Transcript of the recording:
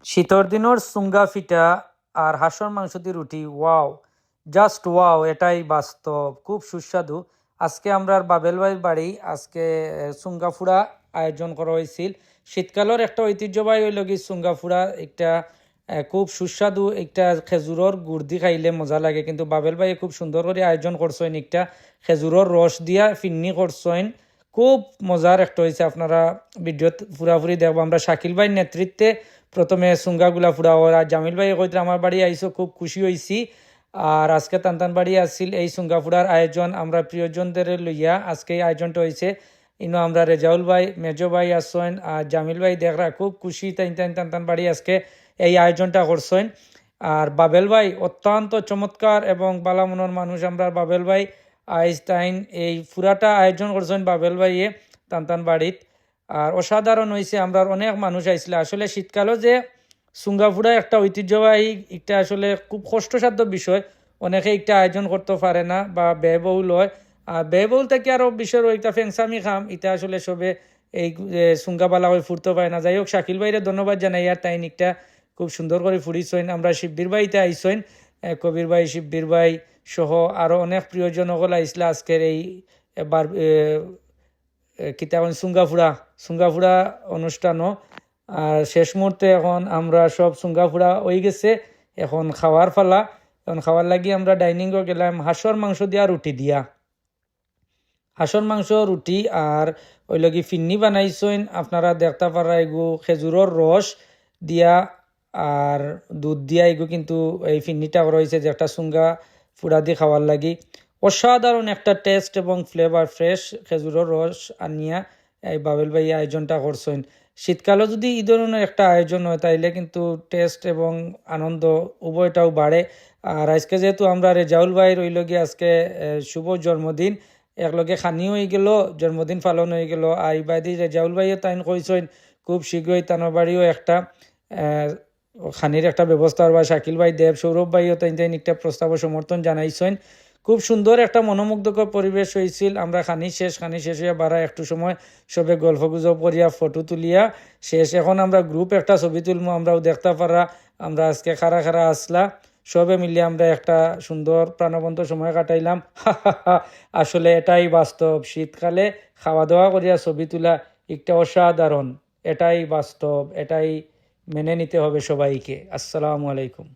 শীতর দিনের চুঙ্গা ফিটা আর হাঁসর মাংস দিয়ে রুটি, ওয়াও, জাস্ট ওয়াও, এটাই বাস্তব, খুব সুস্বাদু। আজকে আমরা বাবেল ভাইয়ের বাড়ি আজকে চুঙ্গা ফুড়া আয়োজন করা হয়েছিল। শীতকালের একটা ঐতিহ্যবাহী হইল কি চুঙ্গা ফুড়া, একটা খুব সুস্বাদু, একটা খেজুরের গুড় দি খাইলে মজা লাগে, কিন্তু বাবেল ভাই খুব সুন্দর করে আয়োজন করছেন, একটা খেজুরের রস দিয়া ফিন্নি করছেন, খুব মজার একটা হয়েছে। আপনারা ভিডিও পুরাপুরি দেখবো। আমরা শাকিল ভাইয়ের নেতৃত্বে প্রথমে চুঙ্গাগুলা ফুরা ওর, আর জামিল ভাই কইতে আমার বাড়ি আইসো, খুব খুশি হয়েছি। আর আজকে তান্তান বাড়ি আসছিল এই চুঙ্গা ফুড়ার আয়োজন, আমরা প্রিয়জনদের লইয়া আজকে এই আয়োজনটা হয়েছে। ইনো আমরা রেজাউল ভাই, মেজো ভাই আসছেন, আর জামিল ভাই দেখরা খুব খুশি, তান্তান বাড়ি আজকে এই আয়োজনটা করছেন। আর বাবেল ভাই অত্যন্ত চমৎকার এবং বালামনের মানুষ। আমরা বাবেল ভাই আইস্টাইন এই ফুরাটা আয়োজন করছেন বাবেল ভাইয়ে তান্তান বাড়িত, আর অসাধারণ হয়েছে। আমরা অনেক মানুষ আইছিল। আসলে শীতকালও যে চুঙ্গাফুড়া একটা ঐতিহ্যবাহী, এটা আসলে খুব কষ্টসাধ্য বিষয়, অনেকে একটা আয়োজন করতে পারে না বা ব্যয়বহুল হয়। আর ব্যয়বহুল থেকে আরও বিষয়ের একটা ফেংসামি খাম, এটা আসলে সবে এই চুঙ্গাবালা হয়ে ফুটতে পারে না। যাই হোক, শাকিল ভাইরে ধন্যবাদ জানাই, আর তাই নিকটা খুব সুন্দর করে ফুড়িছইন। আমরা শিববির ভাইতে আইসইন, কবির ভাই, শিববির ভাই সহ আরও অনেক প্রিয়জন সকল আইসলা আজকের এই বার কিতাব চুঙ্গাফুড়া অনুষ্ঠানও। আর শেষ মুহূর্তে এখন আমরা সব চুঙ্গাফুড়া হয়ে গেছে, এখন খাওয়ার ফালা। এখন খাওয়ার লাগি আমরা ডাইনিংয়ে গেলাম হাঁসর মাংস দিয়া রুটি দিয়া, হাঁসর মাংস রুটি আর ওই লগি ফিন্নি বানাইছেন। আপনারা দেখতে পারা এগু খেজুরের রস দিয়া আর দুধ দিয়া এগু কিন্তু এই ফিন্নিটা রয়েছে, যে একটা চুঙ্গা ফুড়া দিয়ে খাওয়ার লাগি অসাধারণ একটা টেস্ট এবং ফ্লেভার, ফ্রেশ খেজুরের রস আনিয়া এই বাবেল ভাই আয়োজনটা করছেন। শীতকালে যদি এই ধরনের একটা আয়োজন হয় তাইলে কিন্তু টেস্ট এবং আনন্দ উভয়টাও বাড়ে। আর আজকে যেহেতু আমরা রেজাউল ভাই রইল গিয়ে আজকে শুভ জন্মদিন, একলগে খানি হয়ে গেল, জন্মদিন পালন হয়ে গেল। আর বাইদি রেজাউল ভাইও তাইন কইছেন খুব শীঘ্রই তানোর বাড়িও একটা খানির একটা ব্যবস্থা, বা শাকিল ভাই, দেব, সৌরভ ভাইও তাইন একটা প্রস্তাব সমর্থন জানাইছেন। খুব সুন্দর একটা মনোমুগ্ধকর পরিবেশ হয়েছিল। আমরা খানি শেষ হইয়া বাড়া একটু সময় সবে গল্প গুজব করিয়া ফটো তুলিয়া শেষ। এখন আমরা গ্রুপ একটা ছবি তুলবো, আমরাও দেখতে পারা আমরা আজকে খারা আসলা সবে মিলিয়ে আমরা একটা সুন্দর প্রাণবন্ত সময় কাটাইলাম। আসলে এটাই বাস্তব, শীতকালে খাওয়া দাওয়া করিয়া ছবি তোলা একটা অসাধারণ, এটাই বাস্তব, এটাই মেনে নিতে হবে সবাইকে। আসসালামু আলাইকুম।